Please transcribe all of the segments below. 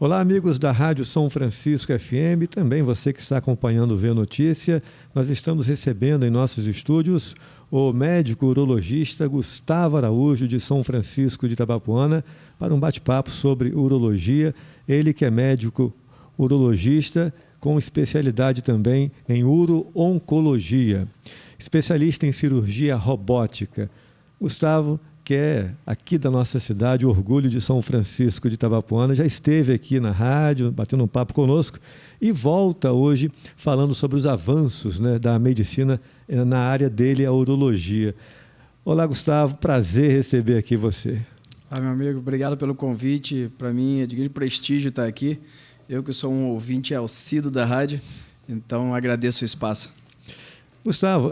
Olá, amigos da Rádio São Francisco FM, também você que está acompanhando o V Notícia. Nós estamos recebendo em nossos estúdios o médico urologista Gustavo Araújo, de São Francisco de Itabapoana, para um bate-papo sobre urologia. Ele que é médico urologista com especialidade também em uro-oncologia, especialista em cirurgia robótica. Gustavo, que é aqui da nossa cidade, orgulho de São Francisco de Itabapoana, já esteve aqui na rádio, batendo um papo conosco e volta hoje falando sobre os avanços, né, da medicina na área dele, a urologia. Olá, Gustavo, prazer receber aqui você. Meu amigo, obrigado pelo convite. Para mim é de grande prestígio estar aqui. Eu que sou um ouvinte assíduo da rádio, então agradeço o espaço. Gustavo,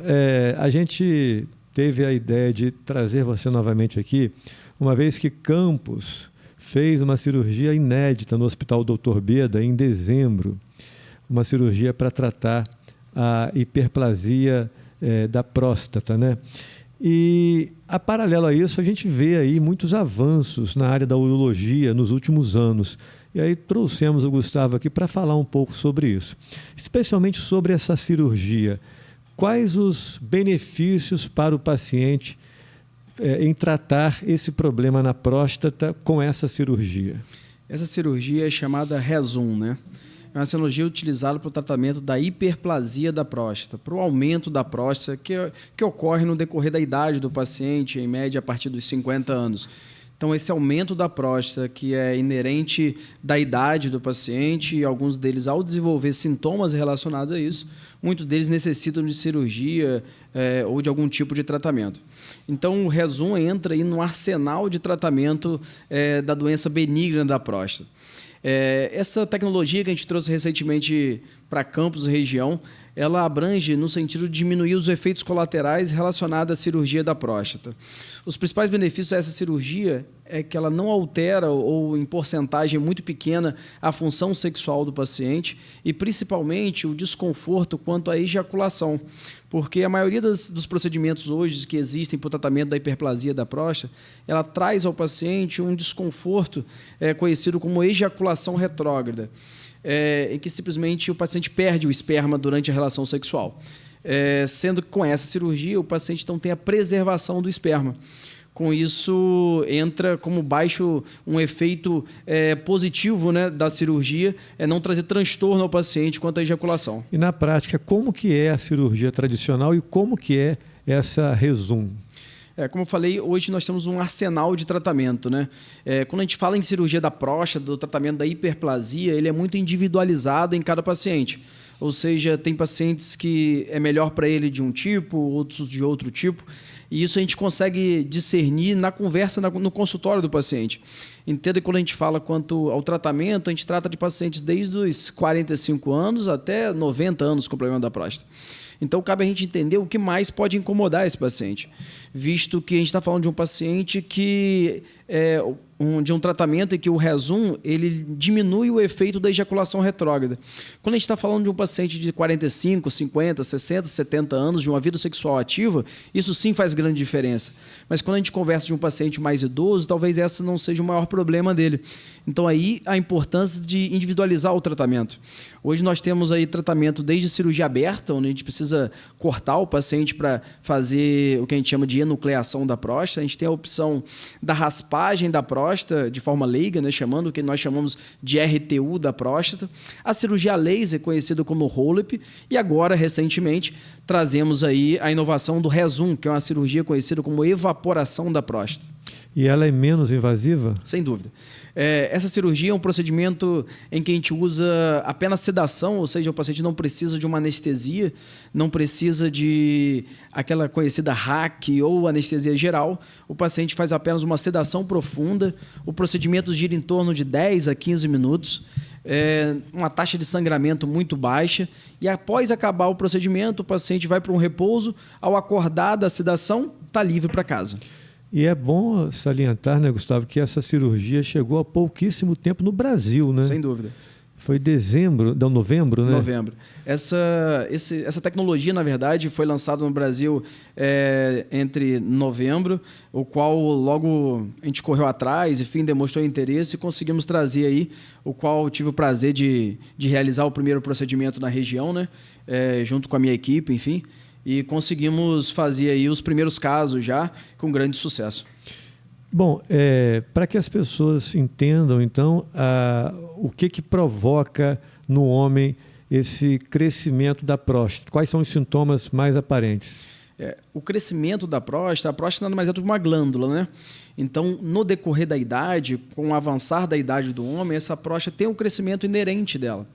a gente teve a ideia de trazer você novamente aqui, uma vez que Campos fez uma cirurgia inédita no Hospital Dr. Beda em dezembro, uma cirurgia para tratar a hiperplasia da próstata, né? E, a paralelo a isso, a gente vê aí muitos avanços na área da urologia nos últimos anos. E aí trouxemos o Gustavo aqui para falar um pouco sobre isso, especialmente sobre essa cirurgia. Quais os benefícios para o paciente em tratar esse problema na próstata com essa cirurgia? Essa cirurgia é chamada Rezum, né? É uma cirurgia utilizada para o tratamento da hiperplasia da próstata, para o aumento da próstata que ocorre no decorrer da idade do paciente, em média a partir dos 50 anos. Então, esse aumento da próstata, que é inerente da idade do paciente, e alguns deles, ao desenvolver sintomas relacionados a isso, muitos deles necessitam de cirurgia ou de algum tipo de tratamento. Então, o Rezum entra aí no arsenal de tratamento da doença benigna da próstata. Essa tecnologia que a gente trouxe recentemente para Campos e região, ela abrange no sentido de diminuir os efeitos colaterais relacionados à cirurgia da próstata. Os principais benefícios dessa cirurgia é que ela não altera ou em porcentagem muito pequena a função sexual do paciente e principalmente o desconforto quanto à ejaculação, porque a maioria dos procedimentos hoje que existem para o tratamento da hiperplasia da próstata, ela traz ao paciente um desconforto conhecido como ejaculação retrógrada, em que simplesmente o paciente perde o esperma durante a relação sexual. Sendo que com essa cirurgia o paciente então tem a preservação do esperma. Com isso, entra como baixo um efeito positivo, né, da cirurgia, não trazer transtorno ao paciente quanto à ejaculação. E na prática, como que é a cirurgia tradicional e como que é essa Rezum? Como eu falei, hoje nós temos um arsenal de tratamento, né? Quando a gente fala em cirurgia da próstata, do tratamento da hiperplasia, ele é muito individualizado em cada paciente. Ou seja, tem pacientes que é melhor para ele de um tipo, outros de outro tipo. E isso a gente consegue discernir na conversa no consultório do paciente. Entenda que quando a gente fala quanto ao tratamento, a gente trata de pacientes desde os 45 anos até 90 anos com problema da próstata. Então, cabe a gente entender o que mais pode incomodar esse paciente, visto que a gente está falando de um paciente que de um tratamento em que o Rezum ele diminui o efeito da ejaculação retrógrada. Quando a gente está falando de um paciente de 45, 50, 60, 70 anos, de uma vida sexual ativa, isso sim faz grande diferença. Mas quando a gente conversa de um paciente mais idoso, talvez essa não seja o maior problema dele. Então, aí a importância de individualizar o tratamento. Hoje nós temos aí tratamento desde cirurgia aberta, onde a gente precisa cortar o paciente para fazer o que a gente chama de enucleação da próstata. A gente tem a opção da raspagem da próstata, de forma leiga, né, chamando o que nós chamamos de RTU da próstata, a cirurgia laser, conhecida como Rolep, e agora, recentemente, trazemos aí a inovação do Rezum, que é uma cirurgia conhecida como evaporação da próstata. E ela é menos invasiva? Sem dúvida. Essa cirurgia é um procedimento em que a gente usa apenas sedação, ou seja, o paciente não precisa de uma anestesia, não precisa de aquela conhecida hack ou anestesia geral. O paciente faz apenas uma sedação profunda, o procedimento gira em torno de 10 a 15 minutos, uma taxa de sangramento muito baixa, e após acabar o procedimento, o paciente vai para um repouso, ao acordar da sedação, está livre para casa. E é bom salientar, né, Gustavo, que essa cirurgia chegou há pouquíssimo tempo no Brasil, né? Sem dúvida. Foi dezembro, não, novembro, né? Novembro. Essa tecnologia, na verdade, foi lançada no Brasil entre novembro, o qual logo a gente correu atrás, enfim, demonstrou interesse e conseguimos trazer aí, o qual tive o prazer de realizar o primeiro procedimento na região, né? Junto com a minha equipe, enfim, e conseguimos fazer aí os primeiros casos já com grande sucesso. Bom, para que as pessoas entendam, então, o que provoca no homem esse crescimento da próstata? Quais são os sintomas mais aparentes? O crescimento da próstata, a próstata nada mais é do que uma glândula, né? Então, no decorrer da idade, com o avançar da idade do homem, essa próstata tem um crescimento inerente dela.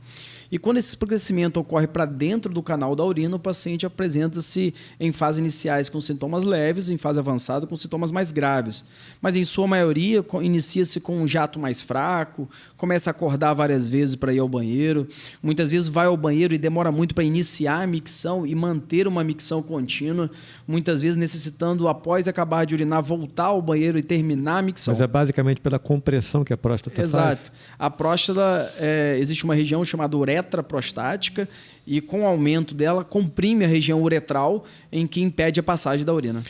E quando esse crescimento ocorre para dentro do canal da urina, o paciente apresenta-se em fases iniciais com sintomas leves, em fase avançada com sintomas mais graves. Mas, em sua maioria, inicia-se com um jato mais fraco, começa a acordar várias vezes para ir ao banheiro, muitas vezes vai ao banheiro e demora muito para iniciar a micção e manter uma micção contínua, muitas vezes necessitando, após acabar de urinar, voltar ao banheiro e terminar a micção. Mas é basicamente pela compressão que a próstata faz? Exato. A próstata, existe uma região chamada uretra prostática e, com o aumento dela, comprime a região uretral, em que impede a passagem da urina.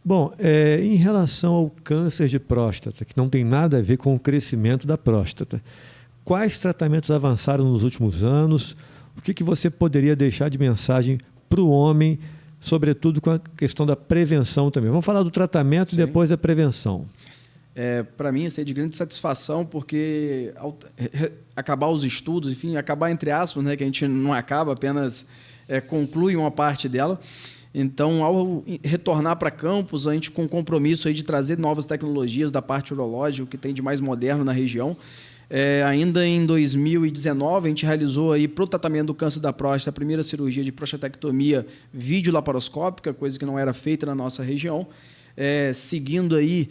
Bom, em relação ao câncer de próstata, que não tem nada a ver com o crescimento da próstata, quais tratamentos avançaram nos últimos anos? O que você poderia deixar de mensagem para o homem, sobretudo com a questão da prevenção também? Vamos falar do tratamento e depois da prevenção. Para mim, isso é de grande satisfação, porque ao acabar os estudos, enfim, acabar entre aspas, né, que a gente não acaba, apenas conclui uma parte dela. Então, ao retornar para campus, a gente com compromisso aí de trazer novas tecnologias da parte urológica, o que tem de mais moderno na região. Ainda em 2019, a gente realizou aí para o tratamento do câncer da próstata a primeira cirurgia de prostatectomia videolaparoscópica, coisa que não era feita na nossa região. Seguindo aí,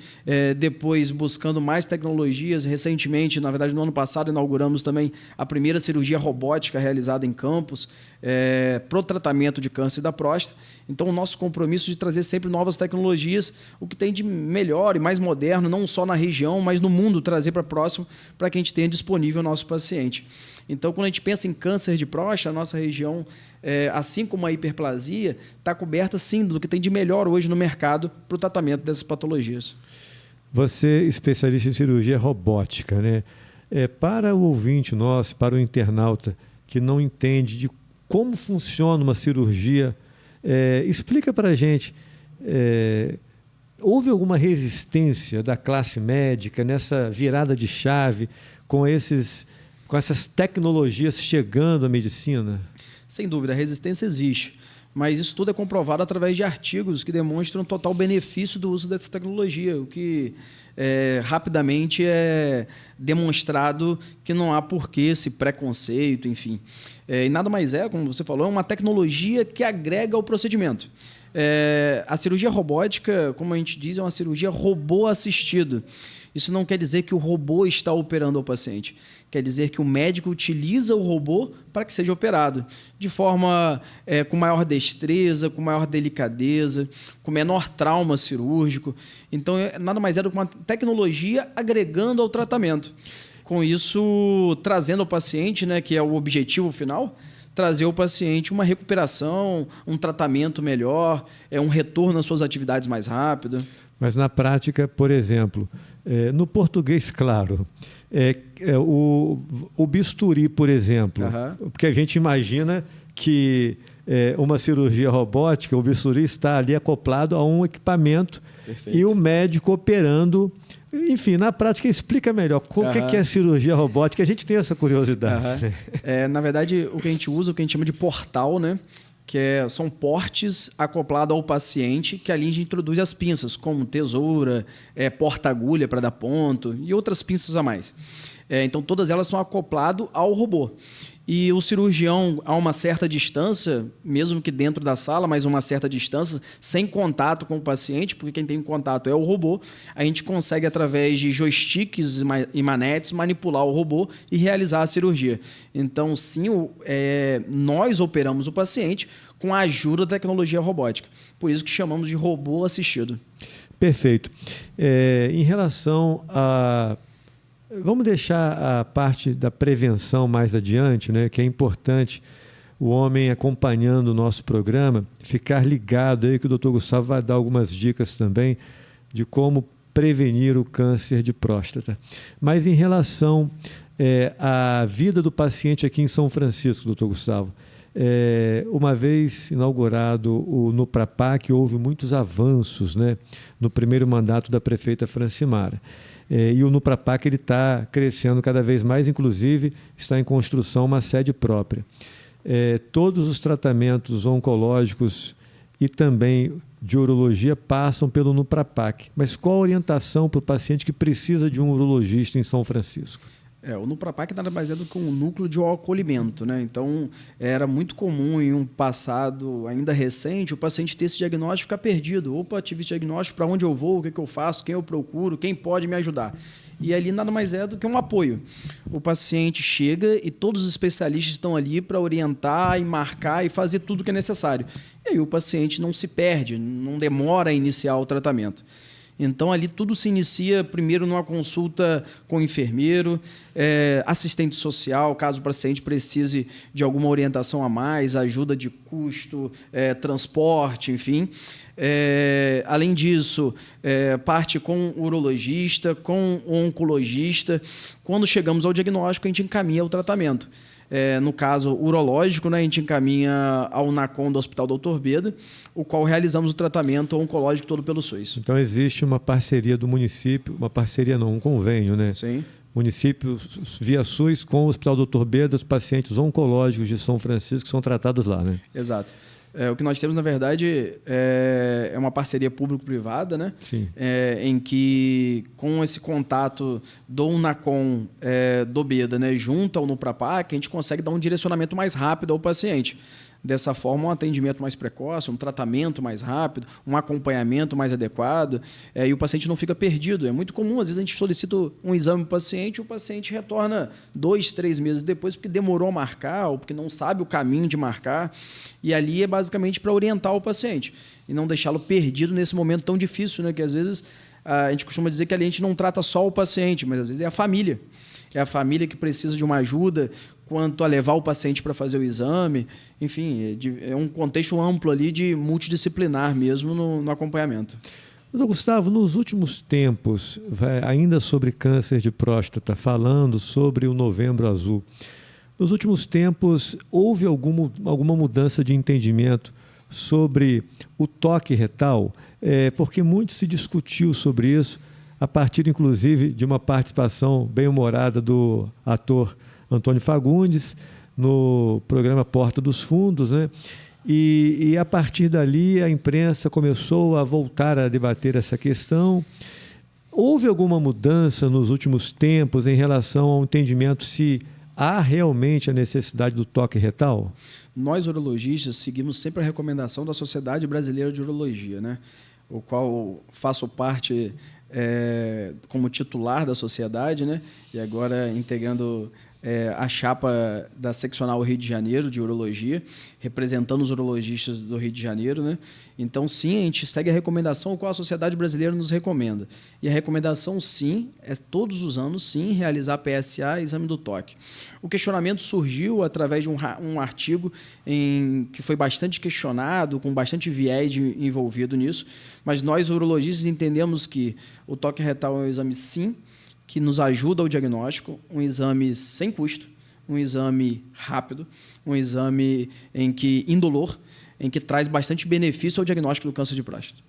depois buscando mais tecnologias. Recentemente, na verdade, no ano passado, inauguramos também a primeira cirurgia robótica realizada em campus para o tratamento de câncer da próstata. Então, o nosso compromisso de trazer sempre novas tecnologias, o que tem de melhor e mais moderno, não só na região, mas no mundo, trazer para próximo, para que a gente tenha disponível ao nosso paciente. Então, quando a gente pensa em câncer de próstata, a nossa região, assim como a hiperplasia, está coberta, sim, do que tem de melhor hoje no mercado para o tratamento dessas patologias. Você é especialista em cirurgia robótica, né? Para o ouvinte nosso, para o internauta que não entende de como funciona uma cirurgia, explica para a gente, houve alguma resistência da classe médica nessa virada de chave com essas tecnologias chegando à medicina? Sem dúvida, a resistência existe, mas isso tudo é comprovado através de artigos que demonstram total benefício do uso dessa tecnologia, o que rapidamente é demonstrado que não há porquê esse preconceito, enfim. E nada mais como você falou, é uma tecnologia que agrega ao procedimento. A cirurgia robótica, como a gente diz, é uma cirurgia robô-assistida. Isso não quer dizer que o robô está operando ao paciente. Quer dizer que o médico utiliza o robô para que seja operado de forma com maior destreza, com maior delicadeza, com menor trauma cirúrgico. Então, nada mais do que uma tecnologia agregando ao tratamento. Com isso, trazendo ao paciente, né, que é o objetivo final, trazer ao paciente uma recuperação, um tratamento melhor, um retorno às suas atividades mais rápido. Mas na prática, por exemplo, no português, claro, o bisturi, por exemplo, porque a gente imagina que uma cirurgia robótica, o bisturi está ali acoplado a um equipamento. Perfeito. E o médico operando. Enfim, na prática, explica melhor o que é a cirurgia robótica. A gente tem essa curiosidade. Na verdade, o que a gente usa, o que a gente chama de portal, né? São portes acoplados ao paciente, que ali a gente introduz as pinças, como tesoura, porta-agulha para dar ponto e outras pinças a mais. Então, todas elas são acopladas ao robô. E o cirurgião, a uma certa distância, mesmo que dentro da sala, mas uma certa distância, sem contato com o paciente, porque quem tem contato é o robô, a gente consegue, através de joysticks e manetes, manipular o robô e realizar a cirurgia. Então, sim, nós operamos o paciente com a ajuda da tecnologia robótica. Por isso que chamamos de robô assistido. Perfeito. Em relação Vamos deixar a parte da prevenção mais adiante, né? Que é importante o homem, acompanhando o nosso programa, ficar ligado aí que o Dr. Gustavo vai dar algumas dicas também de como prevenir o câncer de próstata. Mas em relação à vida do paciente aqui em São Francisco, Dr. Gustavo, uma vez inaugurado o Nuprapac, houve muitos avanços, né, no primeiro mandato da prefeita Francimara. E o Nuprapac está crescendo cada vez mais, inclusive está em construção uma sede própria. Todos os tratamentos oncológicos e também de urologia passam pelo Nuprapac. Mas qual a orientação para o paciente que precisa de um urologista em São Francisco? O Nuprapac nada mais é do que um núcleo de acolhimento, né? Então, era muito comum em um passado ainda recente o paciente ter esse diagnóstico e ficar perdido. Opa, tive esse diagnóstico, para onde eu vou, o que eu faço, quem eu procuro, quem pode me ajudar? E ali nada mais é do que um apoio. O paciente chega e todos os especialistas estão ali para orientar e marcar e fazer tudo o que é necessário. E aí o paciente não se perde, não demora a iniciar o tratamento. Então, ali tudo se inicia primeiro numa consulta com o enfermeiro, assistente social, caso o paciente precise de alguma orientação a mais, ajuda de custo, transporte, enfim. Além disso, parte com o urologista, com o oncologista. Quando chegamos ao diagnóstico, a gente encaminha o tratamento. No caso urológico, né, a gente encaminha ao NACOM do Hospital Dr. Beda, o qual realizamos o tratamento oncológico todo pelo SUS. Então existe uma parceria do município, uma parceria não, um convênio, né? Sim. Município via SUS com o Hospital Dr. Beda, os pacientes oncológicos de São Francisco são tratados lá, né? Exato. O que nós temos, na verdade, é uma parceria público-privada, né? Sim. Em que, com esse contato do UNACOM do Beda, né, junto ao Nuprapac, a gente consegue dar um direcionamento mais rápido ao paciente. Dessa forma, um atendimento mais precoce, um tratamento mais rápido, um acompanhamento mais adequado, e o paciente não fica perdido. É muito comum, às vezes, a gente solicita um exame para o paciente e o paciente retorna 2, 3 meses depois porque demorou a marcar ou porque não sabe o caminho de marcar. E ali é basicamente para orientar o paciente e não deixá-lo perdido nesse momento tão difícil, né? Que às vezes a gente costuma dizer que ali a gente não trata só o paciente, mas às vezes é a família. É a família que precisa de uma ajuda quanto a levar o paciente para fazer o exame. Enfim, é um contexto amplo ali de multidisciplinar mesmo no acompanhamento. Doutor Gustavo, nos últimos tempos, ainda sobre câncer de próstata, falando sobre o Novembro Azul, nos últimos tempos houve alguma mudança de entendimento sobre o toque retal? Porque muito se discutiu sobre isso, a partir, inclusive, de uma participação bem-humorada do ator Antônio Fagundes no programa Porta dos Fundos, né? E a partir dali a imprensa começou a voltar a debater essa questão. Houve alguma mudança nos últimos tempos em relação ao entendimento se há realmente a necessidade do toque retal? Nós, urologistas, seguimos sempre a recomendação da Sociedade Brasileira de Urologia, né? O qual faço parte como titular da sociedade, né? E agora integrando a chapa da seccional Rio de Janeiro de urologia, representando os urologistas do Rio de Janeiro, né? Então, sim, a gente segue a recomendação qual a Sociedade Brasileira nos recomenda. E a recomendação, sim, é todos os anos, sim, realizar PSA e exame do toque. O questionamento surgiu através de um artigo que foi bastante questionado, com bastante viés envolvido nisso, mas nós, urologistas, entendemos que o toque retal é um exame, sim, que nos ajuda ao diagnóstico, um exame sem custo, um exame rápido, um exame indolor, em que traz bastante benefício ao diagnóstico do câncer de próstata.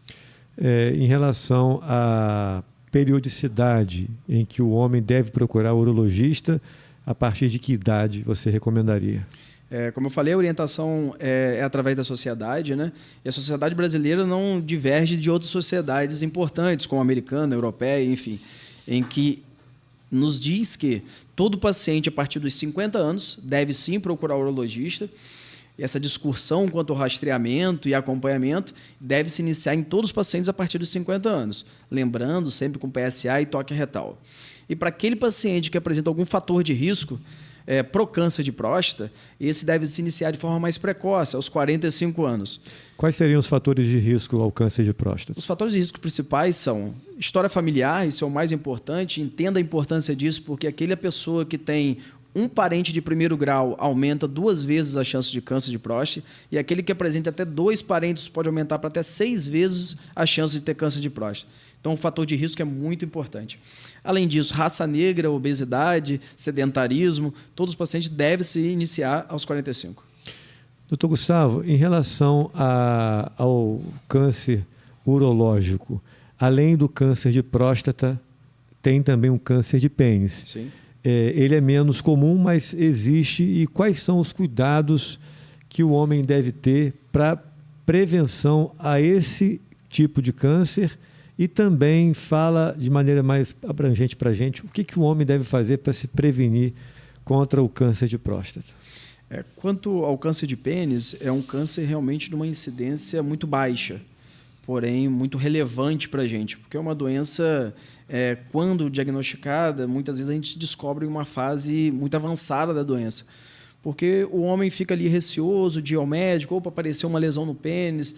Em relação à periodicidade em que o homem deve procurar o urologista, a partir de que idade você recomendaria? Como eu falei, a orientação é através da sociedade, né? E a sociedade brasileira não diverge de outras sociedades importantes, como a americana, a europeia, enfim, em que nos diz que todo paciente a partir dos 50 anos deve sim procurar o urologista. E essa discussão quanto ao rastreamento e acompanhamento deve se iniciar em todos os pacientes a partir dos 50 anos, lembrando sempre com PSA e toque retal. E para aquele paciente que apresenta algum fator de risco, pro câncer de próstata, esse deve se iniciar de forma mais precoce, aos 45 anos. Quais seriam os fatores de risco ao câncer de próstata? Os fatores de risco principais são história familiar, isso é o mais importante, entenda a importância disso, porque aquela pessoa que tem um parente de primeiro grau aumenta 2 vezes a chance de câncer de próstata, e aquele que apresenta até 2 parentes pode aumentar para até 6 vezes a chance de ter câncer de próstata. Então, o fator de risco é muito importante. Além disso, raça negra, obesidade, sedentarismo, todos os pacientes devem se iniciar aos 45. Doutor Gustavo, em relação ao câncer urológico, além do câncer de próstata, tem também um câncer de pênis. Sim. Ele é menos comum, mas existe. E quais são os cuidados que o homem deve ter para prevenção a esse tipo de câncer? E também fala de maneira mais abrangente para a gente o que o homem deve fazer para se prevenir contra o câncer de próstata. Quanto ao câncer de pênis, é um câncer realmente de uma incidência muito baixa, porém muito relevante para a gente, porque é uma doença, quando diagnosticada, muitas vezes a gente descobre uma fase muito avançada da doença, porque o homem fica ali receoso de ir ao médico, ou para aparecer uma lesão no pênis,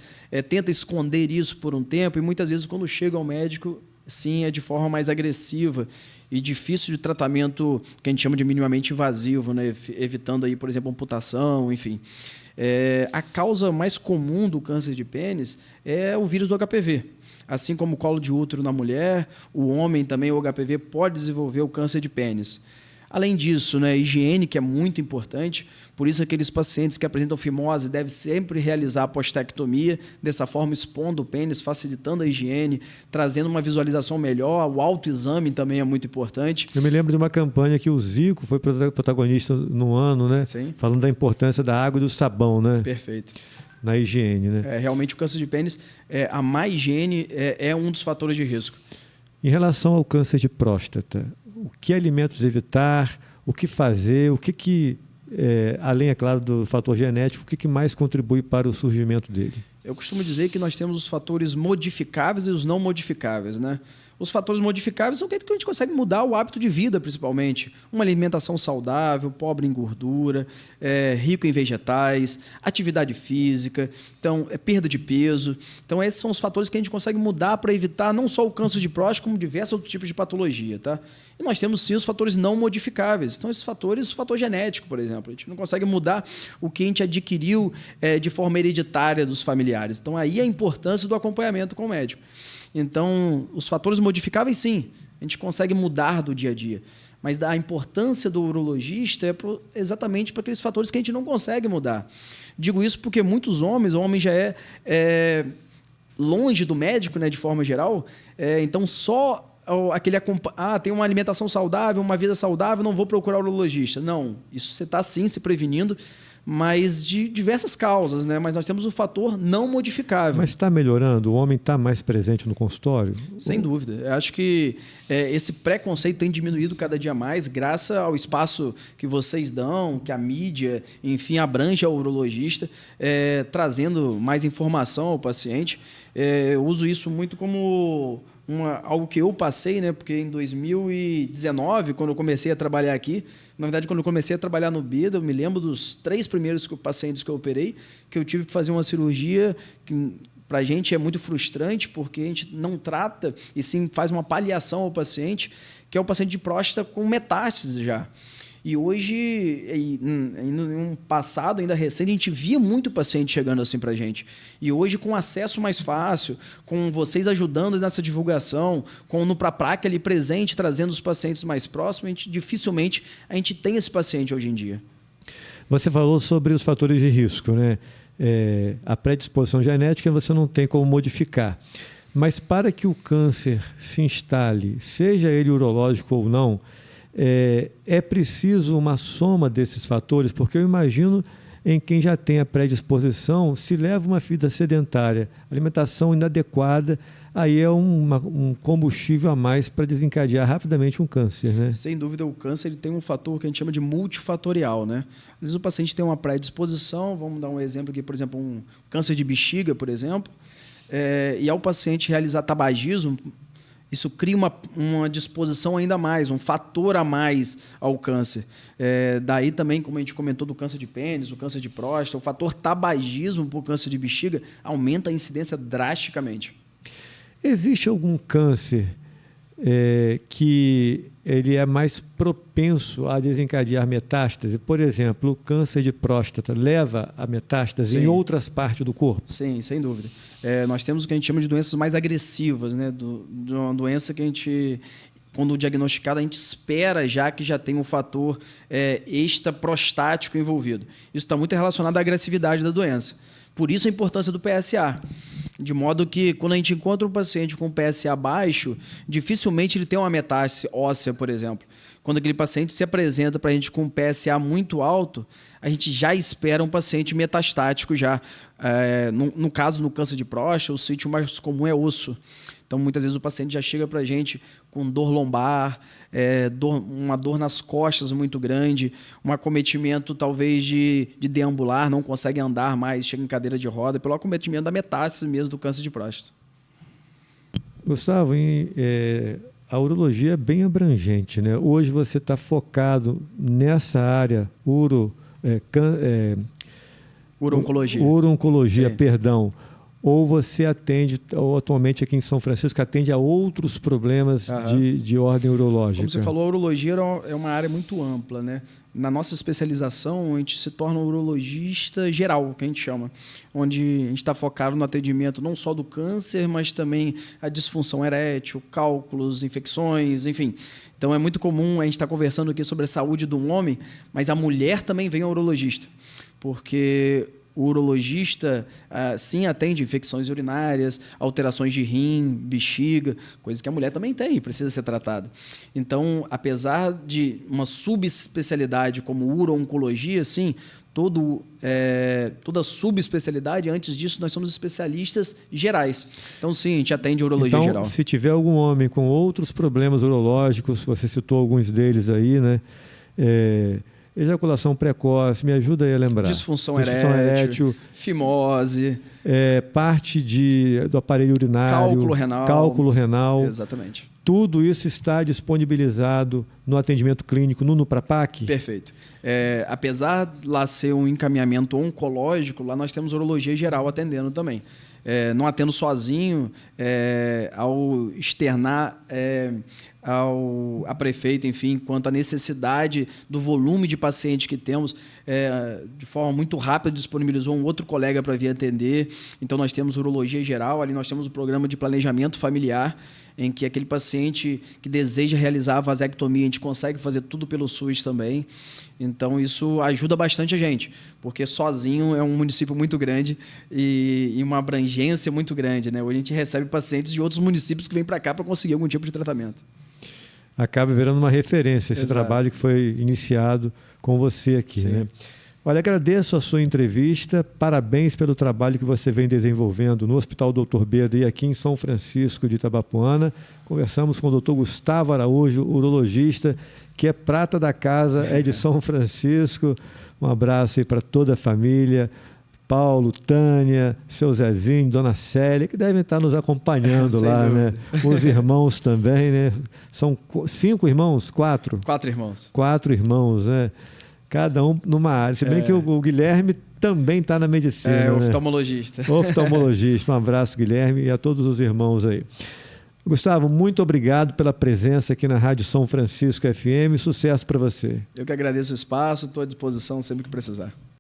tenta esconder isso por um tempo, e muitas vezes quando chega ao médico, sim, é de forma mais agressiva e difícil de tratamento, que a gente chama de minimamente invasivo, né? Evitando, aí, por exemplo, amputação, enfim. A causa mais comum do câncer de pênis é o vírus do HPV. Assim como o colo de útero na mulher, o homem também, o HPV, pode desenvolver o câncer de pênis. Além disso, né, higiene, que é muito importante, por isso aqueles pacientes que apresentam fimose devem sempre realizar a postectomia, dessa forma expondo o pênis, facilitando a higiene, trazendo uma visualização melhor, o autoexame também é muito importante. Eu me lembro de uma campanha que o Zico foi protagonista no ano, né? Sim. Falando da importância da água e do sabão, né? Perfeito. Na higiene, né? Realmente o câncer de pênis, a má higiene é um dos fatores de risco. Em relação ao câncer de próstata, o que alimentos evitar, o que fazer, além, é claro, do fator genético, o que mais contribui para o surgimento dele? Eu costumo dizer que nós temos os fatores modificáveis e os não modificáveis, né? Os fatores modificáveis são aqueles que a gente consegue mudar o hábito de vida, principalmente. Uma alimentação saudável, pobre em gordura, rico em vegetais, atividade física, então, perda de peso. Então, esses são os fatores que a gente consegue mudar para evitar não só o câncer de próstata, como diversos outros tipos de patologia. Tá? E nós temos, sim, os fatores não modificáveis. Então, esses fatores, o fator genético, por exemplo. A gente não consegue mudar o que a gente adquiriu de forma hereditária dos familiares. Então, aí a importância do acompanhamento com o médico. Então, os fatores modificáveis, sim, a gente consegue mudar do dia a dia. Mas a importância do urologista é exatamente para aqueles fatores que a gente não consegue mudar. Digo isso porque muitos homens, o homem já é longe do médico, né, de forma geral, então só aquele tem uma alimentação saudável, uma vida saudável, não vou procurar o urologista. Não, isso você está sim se prevenindo, mas de diversas causas, né? Mas nós temos o fator não modificável. Mas está melhorando? O homem está mais presente no consultório? Sem dúvida. Eu acho que esse preconceito tem diminuído cada dia mais, graças ao espaço que vocês dão, que a mídia, enfim, abrange ao urologista, trazendo mais informação ao paciente. Eu uso isso muito como algo que eu passei, né? Porque em 2019, quando eu comecei a trabalhar aqui, na verdade, quando eu comecei a trabalhar no BIDA, eu me lembro dos 3 primeiros pacientes que eu operei, que eu tive que fazer uma cirurgia que para a gente é muito frustrante, porque a gente não trata e sim faz uma paliação ao paciente, que é o paciente de próstata com metástase já. E hoje, em um passado ainda recente, a gente via muito paciente chegando assim para a gente. E hoje, com acesso mais fácil, com vocês ajudando nessa divulgação, com no Praprac ali presente, trazendo os pacientes mais próximos, dificilmente a gente tem esse paciente hoje em dia. Você falou sobre os fatores de risco, né? A predisposição genética você não tem como modificar. Mas para que o câncer se instale, seja ele urológico ou não, é preciso uma soma desses fatores, porque eu imagino em quem já tem a predisposição, se leva uma vida sedentária, alimentação inadequada, aí é um combustível a mais para desencadear rapidamente um câncer, né? Sem dúvida, o câncer ele tem um fator que a gente chama de multifatorial, né? Às vezes o paciente tem uma predisposição, vamos dar um exemplo aqui, por exemplo, um câncer de bexiga, por exemplo, e ao paciente realizar tabagismo, Isso cria uma disposição ainda mais, um fator a mais ao câncer. Daí também, como a gente comentou, do câncer de pênis, o câncer de próstata, o fator tabagismo para o câncer de bexiga aumenta a incidência drasticamente. Existe algum câncer que ele é mais propenso a desencadear metástase? Por exemplo, o câncer de próstata leva a metástase em outras partes do corpo? Sim, sem dúvida. Nós temos o que a gente chama de doenças mais agressivas, né? De uma doença que a gente, quando diagnosticada, a gente espera já que já tem um fator extraprostático envolvido. Isso está muito relacionado à agressividade da doença. Por isso a importância do PSA. De modo que, quando a gente encontra um paciente com PSA baixo, dificilmente ele tem uma metástase óssea, por exemplo. Quando aquele paciente se apresenta para a gente com um PSA muito alto, a gente já espera um paciente metastático já. No caso, no câncer de próstata, o sítio mais comum é osso. Então, muitas vezes o paciente já chega para a gente com dor lombar, uma dor nas costas muito grande, um acometimento talvez de deambular, não consegue andar mais, chega em cadeira de roda, pelo acometimento da metástase mesmo do câncer de próstata. Gustavo, a urologia é bem abrangente, né? Hoje você está focado nessa área uro-oncologia, perdão. Ou você atende, ou atualmente aqui em São Francisco, atende a outros problemas de ordem urológica? Como você falou, a urologia é uma área muito ampla, né? Na nossa especialização, a gente se torna um urologista geral, que a gente chama, onde a gente está focado no atendimento não só do câncer, mas também a disfunção erétil, cálculos, infecções, enfim. Então, é muito comum a gente estar conversando aqui sobre a saúde do homem, mas a mulher também vem ao urologista, porque o urologista, sim, atende infecções urinárias, alterações de rim, bexiga, coisa que a mulher também tem, precisa ser tratada. Então, apesar de uma subespecialidade como uro-oncologia, sim, toda subespecialidade, antes disso, nós somos especialistas gerais. Então, sim, a gente atende a urologia geral. Se tiver algum homem com outros problemas urológicos, você citou alguns deles aí, né? Ejaculação precoce, me ajuda aí a lembrar. Disfunção erétil, fimose. Parte do aparelho urinário. Cálculo renal. Exatamente. Tudo isso está disponibilizado no atendimento clínico no Nuprapac? Perfeito. Apesar de lá ser um encaminhamento oncológico, lá nós temos urologia geral atendendo também. Não atendo sozinho, ao externar a prefeita, enfim, quanto à necessidade do volume de pacientes que temos, de forma muito rápida disponibilizou um outro colega para vir atender. Então, nós temos urologia geral, ali nós temos o programa de planejamento familiar, em que aquele paciente que deseja realizar a vasectomia, a gente consegue fazer tudo pelo SUS também. Então, isso ajuda bastante a gente, porque sozinho é um município muito grande e uma abrangência muito grande, né? Hoje a gente recebe pacientes de outros municípios que vêm para cá para conseguir algum tipo de tratamento. Acaba virando uma referência esse trabalho que foi iniciado com você aqui, né? Olha, agradeço a sua entrevista, parabéns pelo trabalho que você vem desenvolvendo no Hospital Dr. Beda e aqui em São Francisco de Itabapoana. Conversamos com o Dr. Gustavo Araújo, urologista, que é prata da casa, é de São Francisco. Um abraço aí para toda a família. Paulo, Tânia, seu Zezinho, Dona Célia, que devem estar nos acompanhando lá, né? Os irmãos também, né? São 5 irmãos? 4? 4 irmãos. 4 irmãos, né? Cada um numa área. Se bem que o Guilherme também está na medicina. Oftalmologista. Né? Oftalmologista. Um abraço, Guilherme, e a todos os irmãos aí. Gustavo, muito obrigado pela presença aqui na Rádio São Francisco FM. Sucesso para você. Eu que agradeço o espaço, estou à disposição sempre que precisar.